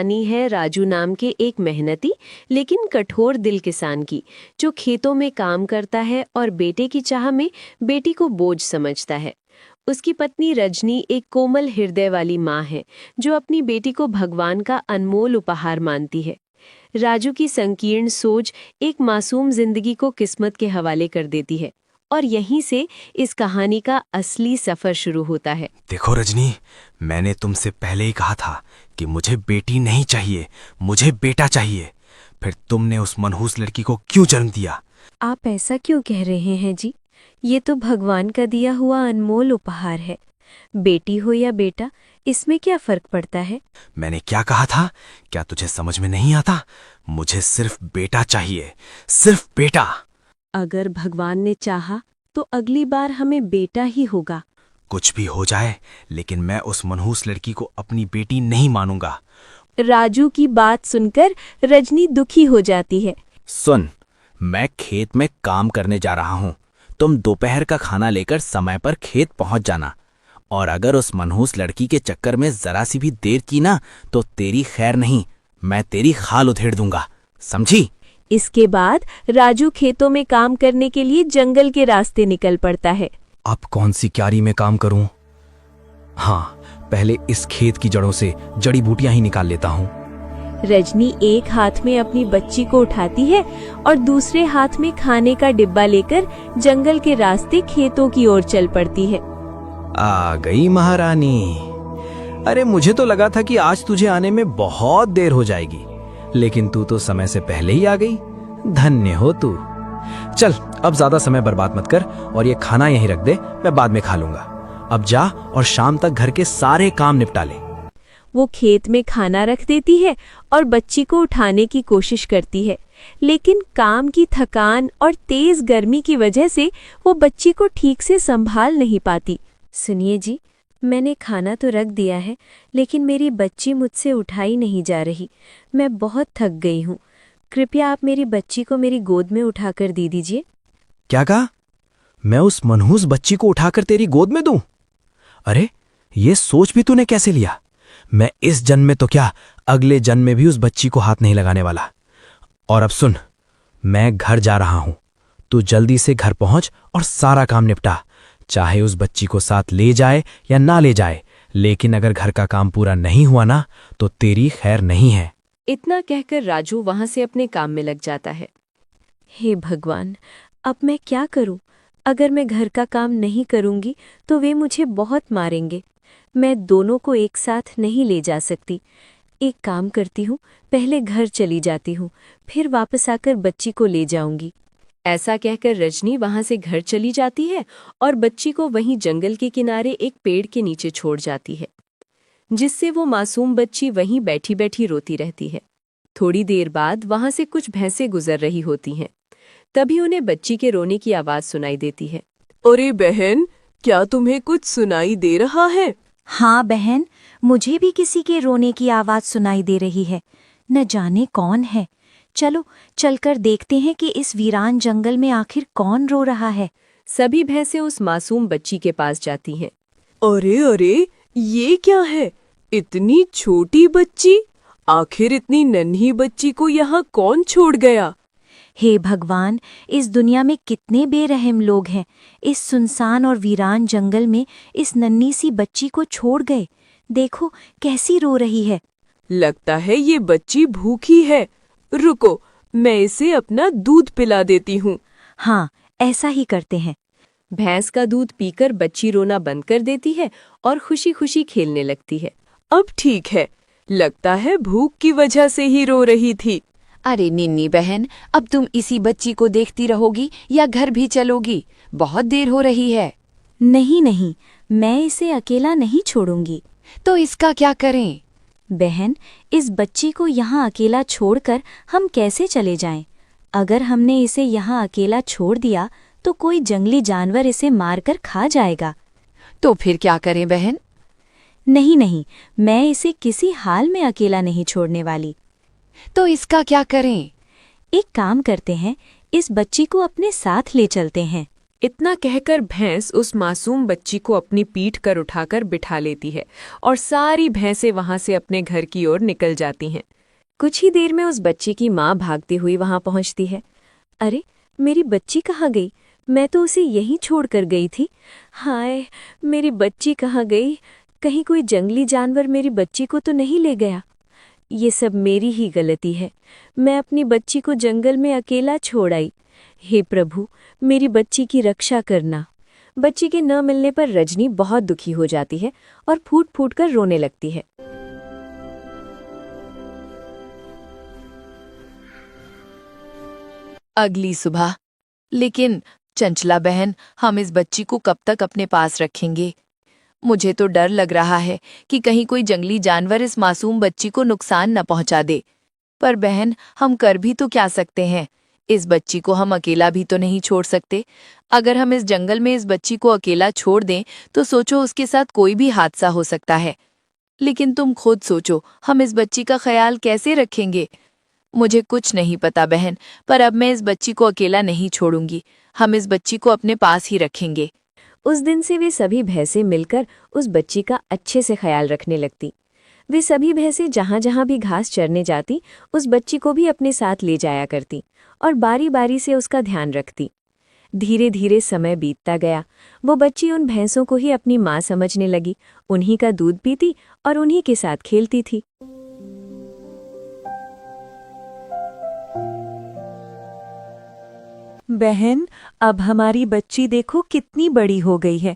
कहानी है राजू नाम के एक मेहनती लेकिन कठोर दिल किसान की, जो खेतों में काम करता है और बेटे की चाह में बेटी को बोझ समझता है। उसकी पत्नी रजनी एक कोमल हृदय वाली माँ है, जो अपनी बेटी को भगवान का अनमोल उपहार मानती है। राजू की संकीर्ण सोच एक मासूम जिंदगी को किस्मत के हवाले कर देती है, और यहीं से इस कहानी का असली सफर शुरू होता है। देखो रजनी, मैंने तुमसे पहले ही कहा था कि मुझे बेटी नहीं चाहिए, मुझे बेटा चाहिए। फिर तुमने उस मनहूस लड़की को क्यों जन्म दिया? आप ऐसा क्यों कह रहे हैं जी? ये तो भगवान का दिया हुआ अनमोल उपहार है। बेटी हो या बेटा, इसमें क्या फर्क पड़ता है? मैंने क्या कहा था? क्या तुझे समझ में नहीं आता? मुझे सिर्फ बेटा चाहिए, सिर्फ बेटा। अगर भगवान ने चाहा तो अगली बार हमें बेटा ही होगा। कुछ भी हो जाए, लेकिन मैं उस मनहूस लड़की को अपनी बेटी नहीं मानूंगा। राजू की बात सुनकर रजनी दुखी हो जाती है। सुन, मैं खेत में काम करने जा रहा हूँ। तुम दोपहर का खाना लेकर समय पर खेत पहुँच जाना। और अगर उस मनहूस लड़की के चक्कर में जरा सी भी देर की ना, तो तेरी खैर नहीं, मैं तेरी खाल उधेड़ दूंगा, समझी? इसके बाद राजू खेतों में काम करने के लिए जंगल के रास्ते निकल पड़ता है। अब कौन सी क्यारी में काम करूं? हाँ, पहले इस खेत की जड़ों से जड़ी बूटियां ही निकाल लेता हूँ। रजनी एक हाथ में अपनी बच्ची को उठाती है और दूसरे हाथ में खाने का डिब्बा लेकर जंगल के रास्ते खेतों की ओर चल पड़ती है। आ गई महारानी। अरे मुझे तो लगा था कि आज तुझे आने में बहुत देर हो जाएगी, लेकिन तू तो समय से पहले ही आ गई। धन्य हो तू। चल, अब ज्यादा समय बर्बाद मत कर और ये खाना यहीं रख दे, मैं बाद में खा लूंगा। अब जा और शाम तक घर के सारे काम निपटा ले। वो खेत में खाना रख देती है और बच्ची को उठाने की कोशिश करती है, लेकिन काम की थकान और तेज गर्मी की वजह से वो बच्ची को ठीक से संभाल नहीं पाती। सुनिए जी, मैंने खाना तो रख दिया है, लेकिन मेरी बच्ची मुझसे उठाई नहीं जा रही। मैं बहुत थक गई हूँ। कृपया आप मेरी बच्ची को मेरी गोद में उठाकर दे दीजिए। क्या कहा? मैं उस मनहूस बच्ची को उठाकर तेरी गोद में दूं? अरे, ये सोच भी तूने कैसे लिया? मैं इस जन्म में तो क्या, अगले जन्म में भी उस बच्ची को हाथ नहीं लगाने वाला। और अब सुन, मैं घर जा रहा हूं। तू जल्दी से घर पहुंच और सारा काम निपटा। चाहे उस बच्ची को साथ ले जाए या ना ले जाए, लेकिन अगर घर का काम पूरा नहीं हुआ ना, तो तेरी खैर नहीं है। इतना कहकर राजू वहां से अपने काम में लग जाता है। हे भगवान, अब मैं क्या करूं? अगर मैं घर का काम नहीं करूंगी तो वे मुझे बहुत मारेंगे। मैं दोनों को एक साथ नहीं ले जा सकती। एक काम करती हूँ, पहले घर चली जाती हूँ, फिर वापस आकर बच्ची को ले जाऊंगी। ऐसा कहकर रजनी वहां से घर चली जाती है और बच्ची को वहीं जंगल के किनारे एक पेड़ के नीचे छोड़ जाती है, जिससे वो मासूम बच्ची वहीं बैठी बैठी रोती रहती है। थोड़ी देर बाद वहां से कुछ भैंसें गुजर रही होती हैं। तभी उन्हें बच्ची के रोने की आवाज सुनाई देती है। अरे बहन, क्या तुम्हें कुछ सुनाई दे रहा है? हाँ बहन, मुझे भी किसी के रोने की आवाज सुनाई दे रही है। न जाने कौन है। चलो चलकर देखते हैं कि इस वीरान जंगल में आखिर कौन रो रहा है। सभी भैंसें उस मासूम बच्ची के पास जाती हैं। अरे अरे, ये क्या है? इतनी छोटी बच्ची? आखिर इतनी नन्ही बच्ची को यहाँ कौन छोड़ गया? हे भगवान, इस दुनिया में कितने बेरहम लोग हैं। इस सुनसान और वीरान जंगल में इस नन्ही सी बच्ची को छोड़ गए। देखो कैसी रो रही है। लगता है ये बच्ची भूखी है। रुको, मैं इसे अपना दूध पिला देती हूँ। हाँ, ऐसा ही करते हैं। भैंस का दूध पीकर बच्ची रोना बंद कर देती है और खुशी खुशी खेलने लगती है। अब ठीक है, लगता है भूख की वजह से ही रो रही थी। अरे निन्नी बहन, अब तुम इसी बच्ची को देखती रहोगी या घर भी चलोगी? बहुत देर हो रही है। नहीं नहीं, मैं इसे अकेला नहीं छोड़ूंगी। तो इसका क्या करें? बहन, इस बच्ची को यहाँ अकेला छोड़कर हम कैसे चले जाएं? अगर हमने इसे यहाँ अकेला छोड़ दिया तो कोई जंगली जानवर इसे मारकर खा जाएगा। तो फिर क्या करें बहन? नहीं नहीं, मैं इसे किसी हाल में अकेला नहीं छोड़ने वाली। तो इसका क्या करें? एक काम करते हैं, इस बच्ची को अपने साथ ले चलते हैं। इतना कहकर भैंस उस मासूम बच्ची को अपनी पीठ कर उठाकर बिठा लेती है और सारी भैंसें वहां से अपने घर की ओर निकल जाती हैं। कुछ ही देर में उस बच्ची की माँ भागती हुई वहां पहुंचती है। अरे, मेरी बच्ची कहाँ गई? मैं तो उसे यहीं छोड़कर गई थी। हाय, मेरी बच्ची कहाँ गई? कहीं कोई जंगली जानवर मेरी बच्ची को तो नहीं ले गया? ये सब मेरी ही गलती है। मैं अपनी बच्ची को जंगल में अकेला छोड़ आई। हे प्रभु, मेरी बच्ची की रक्षा करना। बच्ची के न मिलने पर रजनी बहुत दुखी हो जाती है और फूट फूट कर रोने लगती है। अगली सुबह। लेकिन चंचला बहन, हम इस बच्ची को कब तक अपने पास रखेंगे? मुझे तो डर लग रहा है कि कहीं कोई जंगली जानवर इस मासूम बच्ची को नुकसान न पहुंचा दे। पर बहन, हम कर भी तो क्या सकते हैं? इस बच्ची को हम अकेला भी तो नहीं छोड़ सकते। अगर हम इस जंगल में इस बच्ची को अकेला छोड़ दें तो सोचो उसके साथ कोई भी हादसा हो सकता है। लेकिन तुम खुद सोचो, हम इस बच्ची का ख्याल कैसे रखेंगे? मुझे कुछ नहीं पता बहन, पर अब मैं इस बच्ची को अकेला नहीं छोड़ूंगी। हम इस बच्ची को अपने पास ही रखेंगे। उस दिन से वे सभी भैंसें मिलकर उस बच्ची का अच्छे से ख्याल रखने लगती। वे सभी भैंसें जहाँ जहाँ भी घास चरने जाती, उस बच्ची को भी अपने साथ ले जाया करती और बारी बारी से उसका ध्यान रखती। धीरे धीरे समय बीतता गया। वो बच्ची उन भैंसों को ही अपनी माँ समझने लगी, उन्हीं का दूध पीती और उन्हीं के साथ खेलती थी। बहन, अब हमारी बच्ची देखो कितनी बड़ी हो गई है।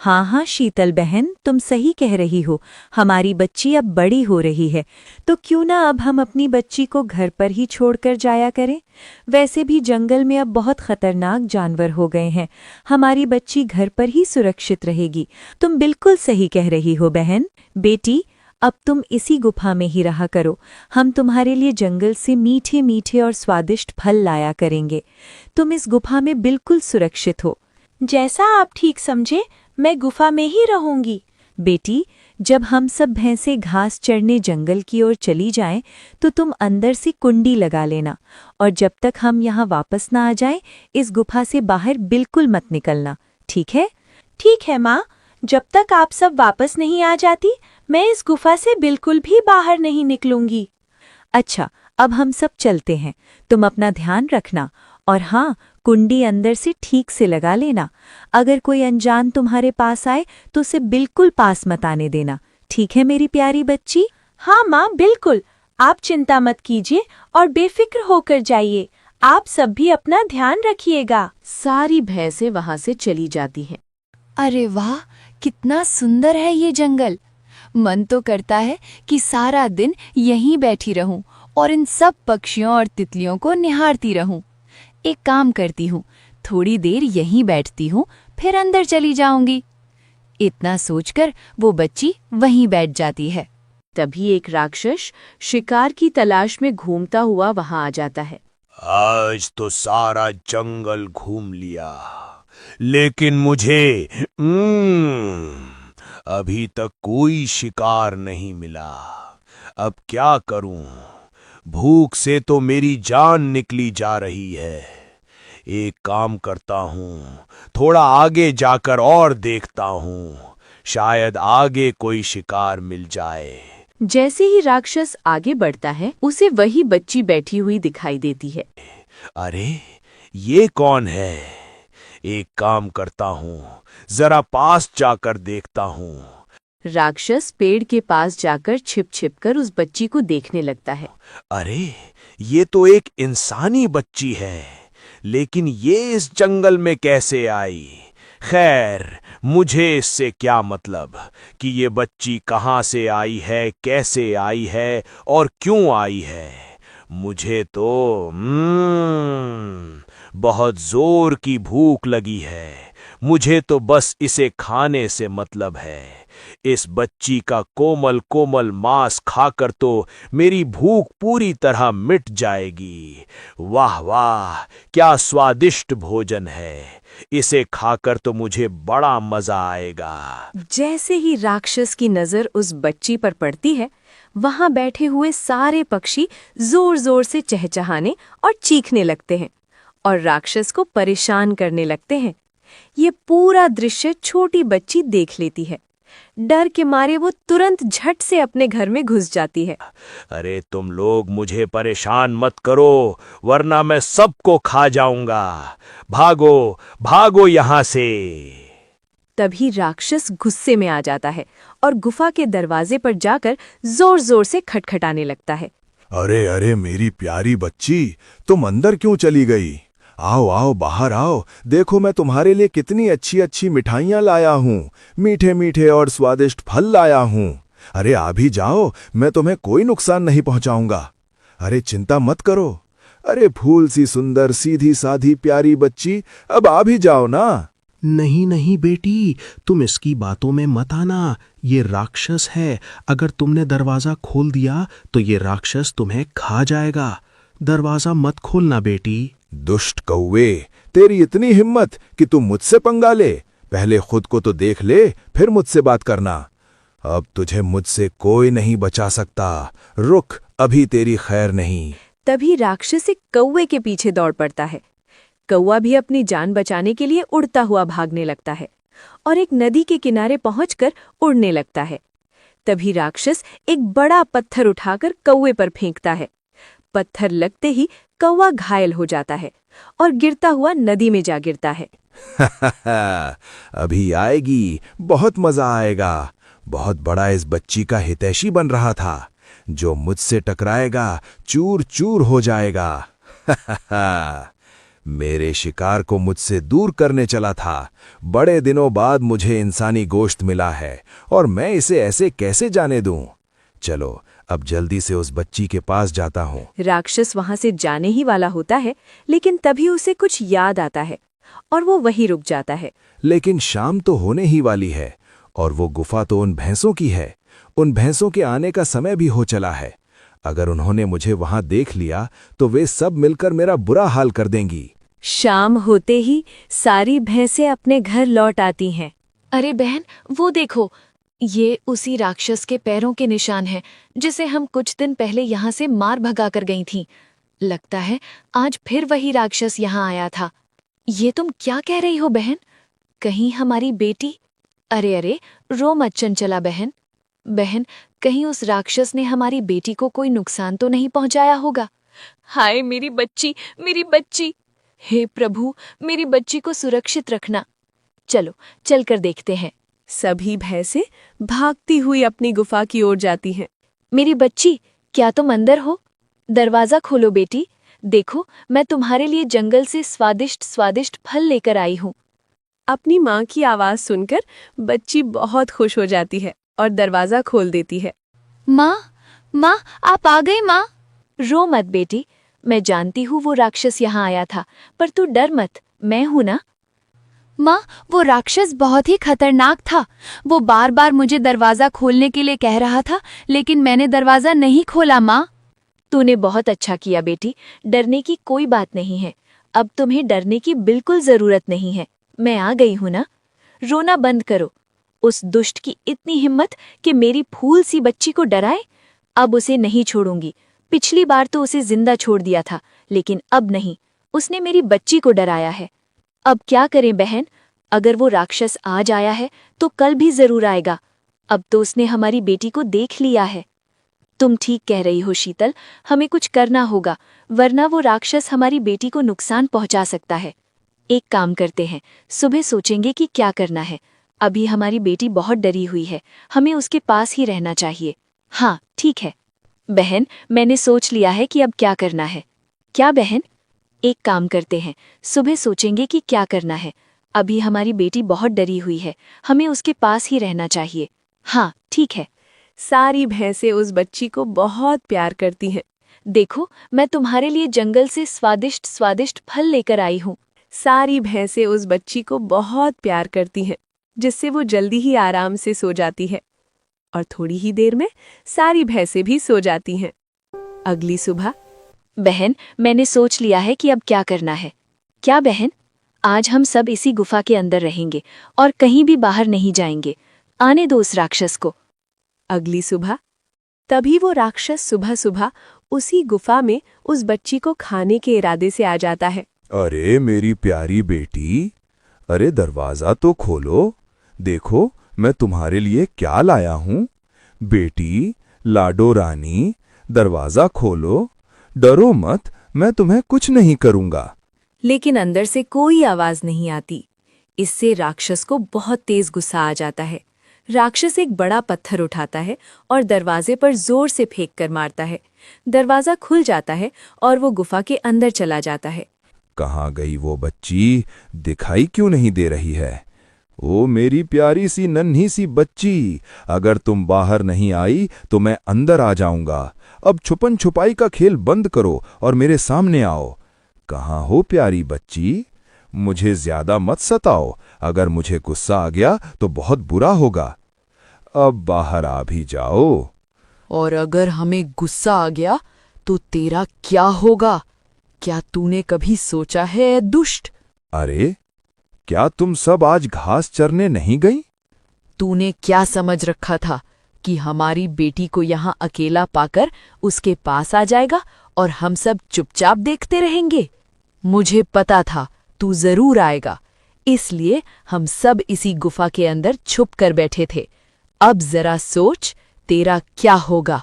हाँ हाँ शीतल बहन, तुम सही कह रही हो, हमारी बच्ची अब बड़ी हो रही है। तो क्यों ना अब हम अपनी बच्ची को घर पर ही छोड़कर जाया करें? वैसे भी जंगल में अब बहुत खतरनाक जानवर हो गए हैं। हमारी बच्ची घर पर ही सुरक्षित रहेगी। तुम बिल्कुल सही कह रही हो बहन। बेटी, अब तुम इसी गुफा में ही रहा करो। हम तुम्हारे लिए जंगल से मीठे मीठे और स्वादिष्ट फल लाया करेंगे। तुम इस गुफा में बिल्कुल सुरक्षित हो। जैसा आप ठीक समझे, मैं गुफा में ही रहूंगी। बेटी, जब हम सब भैंसें घास चरने जंगल की ओर चली जाएं, तो तुम अंदर से कुंडी लगा लेना और जब तक हम यहाँ वापस ना आ जाएं, इस गुफा से बाहर बिल्कुल मत निकलना, ठीक है? ठीक है माँ, जब तक आप सब वापस नहीं आ जाती, मैं इस गुफा से बिल्कुल भी बाहर नहीं निकलूंगी। अच्छा, अब हम सब चलते हैं। तुम अपना ध्यान रखना और हाँ, कुंडी अंदर से ठीक से लगा लेना। अगर कोई अनजान तुम्हारे पास आए तो उसे बिल्कुल पास मत आने देना, ठीक है मेरी प्यारी बच्ची? हाँ माँ, बिल्कुल। आप चिंता मत कीजिए और बेफिक्र होकर जाइए। आप सब भी अपना ध्यान रखिएगा। सारी भैंसें वहां से चली जाती हैं। अरे वाह, कितना सुंदर है ये जंगल। मन तो करता है कि सारा दिन यहीं बैठी रहूं और इन सब पक्षियों और तितलियों को निहारती रहूं। एक काम करती हूँ, थोड़ी देर यहीं बैठती हूँ, फिर अंदर चली जाऊंगी। इतना सोचकर वो बच्ची वहीं बैठ जाती है। तभी एक राक्षस शिकार की तलाश में घूमता हुआ वहां आ जाता है। आज तो सारा जंगल घूम लिया, लेकिन मुझे अभी तक कोई शिकार नहीं मिला। अब क्या करूं? भूख से तो मेरी जान निकली जा रही है। एक काम करता हूं, थोड़ा आगे जाकर और देखता हूं, शायद आगे कोई शिकार मिल जाए। जैसे ही राक्षस आगे बढ़ता है, उसे वही बच्ची बैठी हुई दिखाई देती है। अरे, ये कौन है? एक काम करता हूं, जरा पास जाकर देखता हूं। राक्षस पेड़ के पास जाकर छिप छिप कर उस बच्ची को देखने लगता है। अरे, ये तो एक इंसानी बच्ची है, लेकिन ये इस जंगल में कैसे आई? खैर, मुझे इससे क्या मतलब कि ये बच्ची कहाँ से आई है, कैसे आई है और क्यों आई है। मुझे तो बहुत जोर की भूख लगी है। मुझे तो बस इसे खाने से मतलब है। इस बच्ची का कोमल कोमल मांस खाकर तो मेरी भूख पूरी तरह मिट जाएगी। वाह वाह, क्या स्वादिष्ट भोजन है। इसे खाकर तो मुझे बड़ा मजा आएगा। जैसे ही राक्षस की नजर उस बच्ची पर पड़ती है, वहां बैठे हुए सारे पक्षी जोर जोर से चहचहाने और चीखने लगते हैं और राक्षस को परेशान करने लगते हैं। ये पूरा दृश्य छोटी बच्ची देख लेती है। डर के मारे वो तुरंत झट से अपने घर में घुस जाती है। अरे तुम लोग मुझे परेशान मत करो, वरना मैं सबको खा जाऊंगा। भागो भागो यहाँ से। तभी राक्षस गुस्से में आ जाता है और गुफा के दरवाजे पर जाकर जोर जोर से खटखटाने लगता है। अरे अरे मेरी प्यारी बच्ची, तुम अंदर क्यों चली गई? आओ आओ बाहर आओ, देखो मैं तुम्हारे लिए कितनी अच्छी अच्छी मिठाइयाँ लाया हूँ, मीठे मीठे और स्वादिष्ट फल लाया हूँ। अरे आ भी जाओ, मैं तुम्हें कोई नुकसान नहीं पहुँचाऊंगा। अरे चिंता मत करो। अरे फूल सी सुंदर सीधी साधी प्यारी बच्ची, अब आ भी जाओ ना। नहीं नहीं बेटी, तुम इसकी बातों में मत आना। ये राक्षस है, अगर तुमने दरवाजा खोल दिया तो ये राक्षस तुम्हें खा जाएगा। दरवाजा मत खोलना बेटी। दुष्ट कौवे, तेरी इतनी हिम्मत कि तुम मुझसे पंगा ले। पहले खुद को तो देख ले, फिर मुझसे बात करना। अब तुझे मुझसे कोई नहीं बचा सकता। रुक, अभी तेरी खैर नहीं। तभी राक्षस एक कौवे के पीछे दौड़ पड़ता है। कौवा भी अपनी जान बचाने के लिए उड़ता हुआ भागने लगता है और एक नदी के किनारे पहुंचकर उड़ने लगता है। तभी राक्षस एक बड़ा पत्थर उठाकर कौवे पर फेंकता है। पत्थर लगते ही कौवा घायल हो जाता है और गिरता हुआ नदी में जा गिरता है। अभी आएगी, बहुत मजा आएगा। बहुत बड़ा इस बच्ची का हितैषी बन रहा था, जो मुझसे टकराएगा चूर चूर हो जाएगा। मेरे शिकार को मुझसे दूर करने चला था। बड़े दिनों बाद मुझे इंसानी गोश्त मिला है और मैं इसे ऐसे कैसे जाने दूं? चलो अब जल्दी से उस बच्ची के पास जाता हूँ। राक्षस वहां से जाने ही वाला होता है, लेकिन तभी उसे कुछ याद आता है और वो वहीं रुक जाता है। लेकिन शाम तो होने ही वाली है और वो गुफा तो उन भैंसों की है। उन भैंसों के आने का समय भी हो चला है। अगर उन्होंने मुझे वहां देख लिया तो वे सब मिलकर मेरा बुरा हाल कर देंगी। शाम होते ही सारी भैंसें अपने घर लौट आती हैं। अरे बहन, वो देखो, ये उसी राक्षस के पैरों के निशान हैं जिसे हम कुछ दिन पहले यहाँ से मार भगा कर गई थीं। लगता है आज फिर वही राक्षस यहाँ आया था। ये तुम क्या कह रही हो बहन? कहीं हमारी बेटी? अरे अरे, रो मत चंचला बहन। बहन, कहीं उस राक्षस ने हमारी बेटी को कोई नुकसान तो नहीं पहुंचाया होगा? हाय मेरी बच्ची, मेरी बच्ची! हे प्रभु, मेरी बच्ची को सुरक्षित रखना। चलो चलकर देखते हैं। सभी भैंसें भागती हुई अपनी गुफा की ओर जाती हैं। मेरी बच्ची, क्या तुम अंदर हो? दरवाजा खोलो बेटी। देखो, मैं तुम्हारे लिए जंगल से स्वादिष्ट स्वादिष्ट फल लेकर आई हूँ। अपनी माँ की आवाज सुनकर बच्ची बहुत खुश हो जाती है और दरवाजा खोल देती है। माँ, माँ, आप आ गई माँ। रो मत बेटी, मैं जानती हूँ वो राक्षस यहाँ आया था, पर तू डर मत, मैं हूँ ना। माँ, वो राक्षस बहुत ही खतरनाक था। वो बार बार मुझे दरवाजा खोलने के लिए कह रहा था, लेकिन मैंने दरवाजा नहीं खोला माँ। तूने बहुत अच्छा किया बेटी, डरने की कोई बात नहीं है। अब तुम्हें डरने की बिल्कुल जरूरत नहीं है, मैं आ गई हूँ ना। रोना बंद करो। उस दुष्ट की इतनी हिम्मत कि मेरी फूल सी बच्ची को डराए। अब उसे नहीं छोड़ूंगी। पिछली बार तो उसे जिंदा छोड़ दिया था, लेकिन अब नहीं, उसने मेरी बच्ची को डराया है। अब क्या करें बहन? अगर वो राक्षस आज आया है तो कल भी जरूर आएगा। अब तो उसने हमारी बेटी को देख लिया है। तुम ठीक कह रही हो शीतल, हमें कुछ करना होगा, वरना वो राक्षस हमारी बेटी को नुकसान पहुंचा सकता है। एक काम करते हैं, सुबह सोचेंगे कि क्या करना है। अभी हमारी बेटी बहुत डरी हुई है, हमें उसके पास ही रहना चाहिए। हाँ ठीक है बहन, मैंने सोच लिया है कि अब क्या करना है। क्या बहन? एक काम करते हैं, सुबह सोचेंगे कि क्या करना है। अभी हमारी बेटी बहुत डरी हुई है, हमें उसके पास ही रहना चाहिए। हाँ ठीक है। सारी भैंसें उस बच्ची को बहुत प्यार करती हैं। देखो, मैं तुम्हारे लिए जंगल से स्वादिष्ट स्वादिष्ट फल लेकर आई हूँ। सारी भैंसें उस बच्ची को बहुत प्यार करती हैं, जिससे वो जल्दी ही आराम से सो जाती है और थोड़ी ही देर में सारी भैंसें भी सो जाती हैं। अगली सुबह। बहन, मैंने सोच लिया है कि अब क्या करना है। क्या बहन? आज हम सब इसी गुफा के अंदर रहेंगे और कहीं भी बाहर नहीं जाएंगे। आने दो उस राक्षस को। अगली सुबह। तभी वो राक्षस सुबह सुबह उसी गुफा में उस बच्ची को खाने के इरादे से आ जाता है। अरे मेरी प्यारी बेटी, अरे दरवाजा तो खोलो, देखो मैं तुम्हारे लिए क्या लाया हूं। बेटी, लाडो रानी, दरवाजा खोलो, डरो मत, मैं तुम्हें कुछ नहीं करूंगा। लेकिन अंदर से कोई आवाज नहीं आती। इससे राक्षस को बहुत तेज गुस्सा आ जाता है। राक्षस एक बड़ा पत्थर उठाता है और दरवाजे पर जोर से फेंक कर मारता है। दरवाजा खुल जाता है और वो गुफा के अंदर चला जाता है। कहाँ गई वो बच्ची, दिखाई क्यों नहीं दे रही है? ओ मेरी प्यारी सी नन्ही सी बच्ची, अगर तुम बाहर नहीं आई तो मैं अंदर आ जाऊंगा। अब छुपन छुपाई का खेल बंद करो और मेरे सामने आओ। कहाँ हो प्यारी बच्ची? मुझे ज्यादा मत सताओ, अगर मुझे गुस्सा आ गया तो बहुत बुरा होगा। अब बाहर आ भी जाओ। और अगर हमें गुस्सा आ गया तो तेरा क्या होगा? क्या तूने कभी सोचा है दुष्ट? अरे, क्या तुम सब आज घास चरने नहीं गई? तूने क्या समझ रखा था कि हमारी बेटी को यहाँ अकेला पाकर उसके पास आ जाएगा और हम सब चुपचाप देखते रहेंगे? मुझे पता था तू जरूर आएगा, इसलिए हम सब इसी गुफा के अंदर छुप कर बैठे थे। अब जरा सोच तेरा क्या होगा।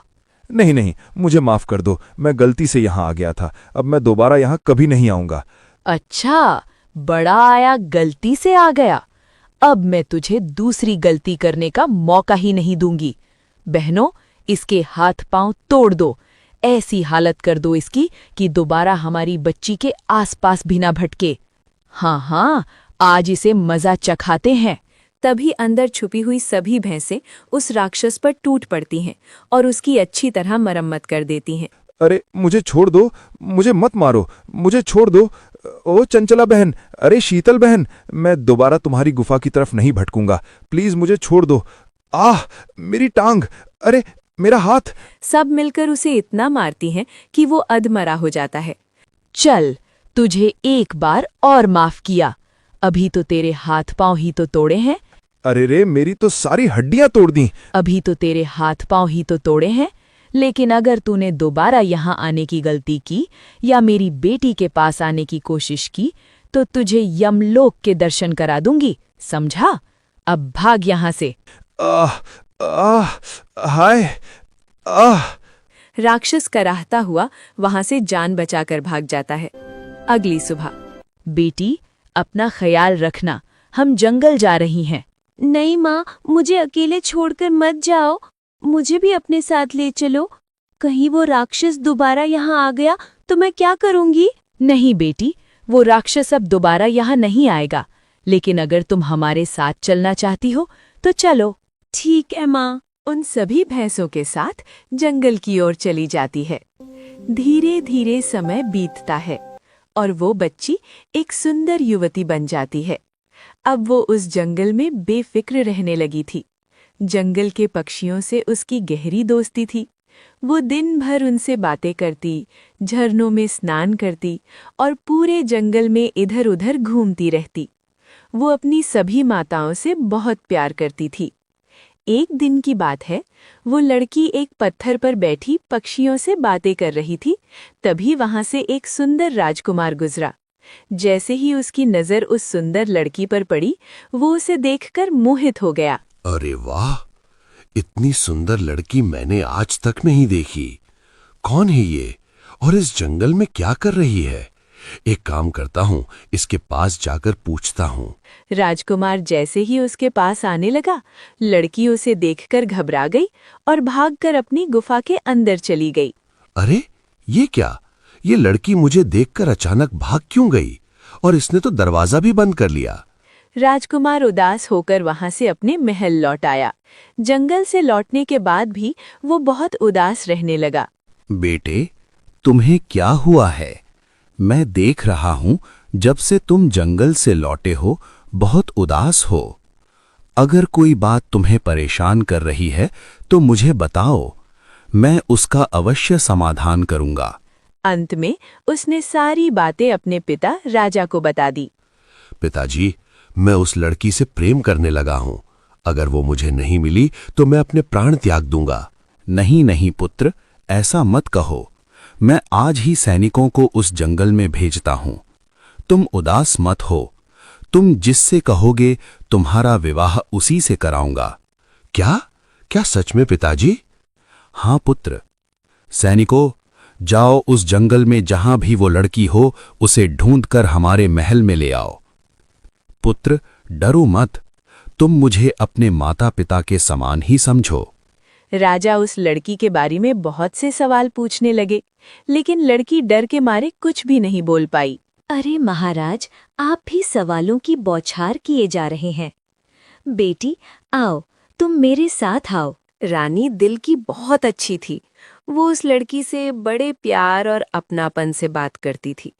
नहीं नहीं, मुझे माफ कर दो, मैं गलती से यहाँ आ गया था। अब मैं दोबारा यहाँ कभी नहीं आऊंगा। अच्छा, बड़ा आया गलती से आ गया। अब मैं तुझे दूसरी गलती करने का मौका ही नहीं दूंगी। बहनों, इसके हाथ पांव तोड़ दो, ऐसी हालत कर दो इसकी कि दोबारा हमारी बच्ची के आसपास भी ना भटके। हाँ हाँ, आज इसे मजा चखाते हैं। तभी अंदर छुपी हुई सभी भैंसें उस राक्षस पर टूट पड़ती हैं और उसकी अच्छी तरह मरम्मत कर देती हैं। अरे मुझे छोड़ दो, मुझे मत मारो, मुझे छोड़ दो। ओ चंचला बहन, अरे शीतल बहन, मैं दोबारा तुम्हारी गुफा की तरफ नहीं भटकूंगा। प्लीज मुझे छोड़ दो। आह, मेरी टांग, अरे मेरा हाथ। सब मिलकर उसे इतना मारती हैं कि वो अधमरा हो जाता है। चल, तुझे एक बार और माफ किया। अभी तो तेरे हाथ पांव ही तो तोड़े हैं। अरे रे, मेरी तो सारी हड्डियां तोड़ दी। अभी तो तेरे हाथ पांव ही तो तोड़े हैं, लेकिन अगर तूने दोबारा यहाँ आने की गलती की या मेरी बेटी के पास आने की कोशिश की तो तुझे यमलोक के दर्शन करा दूंगी, समझा? अब भाग यहाँ से। आह, आह, हाय, आह। राक्षस कराहता हुआ वहां से जान बचाकर भाग जाता है। अगली सुबह। बेटी, अपना ख्याल रखना, हम जंगल जा रही हैं। नहीं माँ, मुझे अकेले छोड़कर मत जाओ, मुझे भी अपने साथ ले चलो। कहीं वो राक्षस दोबारा यहाँ आ गया तो मैं क्या करूँगी? नहीं बेटी, वो राक्षस अब दोबारा यहाँ नहीं आएगा, लेकिन अगर तुम हमारे साथ चलना चाहती हो तो चलो। ठीक है माँ। उन सभी भैंसों के साथ जंगल की ओर चली जाती है। धीरे धीरे समय बीतता है और वो बच्ची एक सुंदर युवती बन जाती है। अब वो उस जंगल में बेफिक्र रहने लगी थी। जंगल के पक्षियों से उसकी गहरी दोस्ती थी। वो दिन भर उनसे बातें करती, झरनों में स्नान करती और पूरे जंगल में इधर उधर घूमती रहती। वो अपनी सभी माताओं से बहुत प्यार करती थी। एक दिन की बात है, वो लड़की एक पत्थर पर बैठी पक्षियों से बातें कर रही थी। तभी वहां से एक सुंदर राजकुमार गुजरा। जैसे ही उसकी नजर उस सुंदर लड़की पर पड़ी, वो उसे देखकर मोहित हो गया। अरे वाह, इतनी सुंदर लड़की मैंने आज तक नहीं देखी। कौन है ये और इस जंगल में क्या कर रही है? एक काम करता हूँ, इसके पास जाकर पूछता हूँ। राजकुमार जैसे ही उसके पास आने लगा, लड़की उसे देखकर घबरा गई और भागकर अपनी गुफा के अंदर चली गई। अरे ये क्या? ये लड़की मुझे देखकर अचानक भाग क्यों गई? और इसने तो दरवाजा भी बंद कर लिया। राजकुमार उदास होकर वहां से अपने महल लौट आया। जंगल से लौटने के बाद भी वो बहुत उदास रहने लगा। बेटे, तुम्हें क्या हुआ है? मैं देख रहा हूं जब से तुम जंगल से लौटे हो बहुत उदास हो। अगर कोई बात तुम्हें परेशान कर रही है तो मुझे बताओ, मैं उसका अवश्य समाधान करूंगा। अंत में उसने सारी बातें अपने पिता राजा को बता दी। पिताजी, मैं उस लड़की से प्रेम करने लगा हूं। अगर वो मुझे नहीं मिली तो मैं अपने प्राण त्याग दूंगा। नहीं नहीं पुत्र, ऐसा मत कहो। मैं आज ही सैनिकों को उस जंगल में भेजता हूं। तुम उदास मत हो। तुम जिससे कहोगे तुम्हारा विवाह उसी से कराऊंगा। क्या क्या सच में पिताजी? हाँ पुत्र। सैनिकों, जाओ उस जंगल में जहां भी वो लड़की हो उसे ढूंढकर हमारे महल में ले आओ। पुत्र, डरो मत, तुम मुझे अपने माता पिता के समान ही समझो। राजा उस लड़की के बारे में बहुत से सवाल पूछने लगे, लेकिन लड़की डर के मारे कुछ भी नहीं बोल पाई। अरे महाराज, आप भी सवालों की बौछार किए जा रहे हैं। बेटी, आओ, तुम मेरे साथ आओ। रानी दिल की बहुत अच्छी थी। वो उस लड़की से बड़े प्यार और अपनापन से बात करती थी,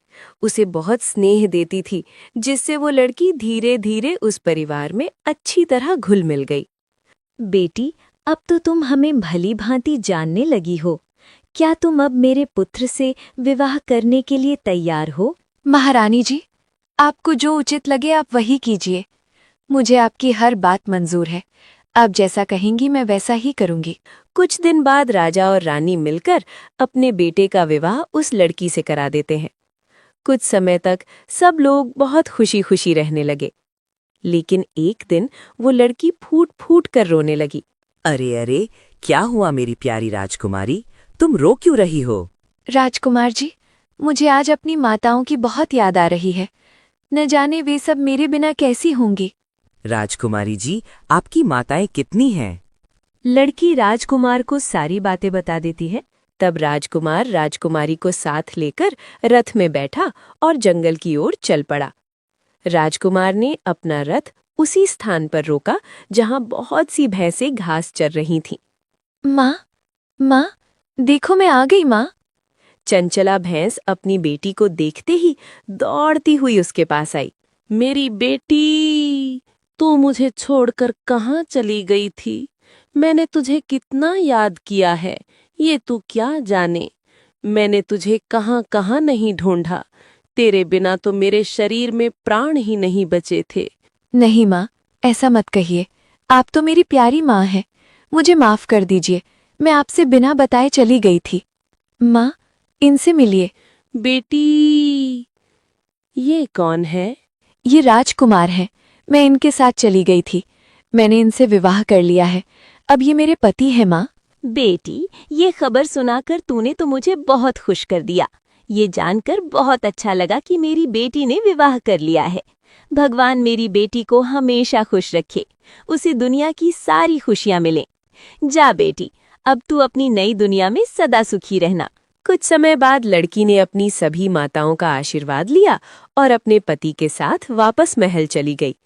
उसे बहुत स्नेह देती थी, जिससे वो लड़की धीरे धीरे उस परिवार में अच्छी तरह घुल मिल गई। बेटी, अब तो तुम हमें भली भांति जानने लगी हो। क्या तुम अब मेरे पुत्र से विवाह करने के लिए तैयार हो? महारानी जी, आपको जो उचित लगे आप वही कीजिए। मुझे आपकी हर बात मंजूर है। आप जैसा कहेंगी मैं वैसा ही करूंगी। कुछ दिन बाद राजा और रानी मिलकर अपने बेटे का विवाह उस लड़की से करा देते हैं। कुछ समय तक सब लोग बहुत खुशी खुशी रहने लगे, लेकिन एक दिन वो लड़की फूट फूट कर रोने लगी। अरे अरे, क्या हुआ मेरी प्यारी राजकुमारी, तुम रो क्यों रही हो? राजकुमार जी, मुझे आज अपनी माताओं की बहुत याद आ रही है। न जाने वे सब मेरे बिना कैसी होंगी। राजकुमारी जी, आपकी माताएं कितनी हैं? लड़की राजकुमार को सारी बातें बता देती है। तब राजकुमार राजकुमारी को साथ लेकर रथ में बैठा और जंगल की ओर चल पड़ा। राजकुमार ने अपना रथ उसी स्थान पर रोका जहां बहुत सी भैंसें घास चर रही थीं। माँ, माँ, देखो मैं आ गई माँ। चंचला भैंस अपनी बेटी को देखते ही दौड़ती हुई उसके पास आई। मेरी बेटी, तू मुझे छोड़कर कहाँ चली गई थी? मैंने तुझे कितना याद किया है, ये तू क्या जाने। मैंने तुझे कहाँ कहाँ नहीं ढूंढा। तेरे बिना तो मेरे शरीर में प्राण ही नहीं बचे थे। नहीं माँ, ऐसा मत कहिए। आप तो मेरी प्यारी माँ हैं। मुझे माफ कर दीजिए, मैं आपसे बिना बताए चली गई थी। माँ, इनसे मिलिए। बेटी, ये कौन है? ये राजकुमार हैं। मैं इनके साथ चली गई थी। मैंने इनसे विवाह कर लिया है। अब ये मेरे पति हैं माँ। बेटी, ये खबर सुनाकर तूने तो मुझे बहुत खुश कर दिया। ये जानकर बहुत अच्छा लगा कि मेरी बेटी ने विवाह कर लिया है। भगवान मेरी बेटी को हमेशा खुश रखे, उसे दुनिया की सारी खुशियां मिलें। जा बेटी, अब तू अपनी नई दुनिया में सदा सुखी रहना। कुछ समय बाद लड़की ने अपनी सभी माताओं का आशीर्वाद लिया और अपने पति के साथ वापस महल चली गई।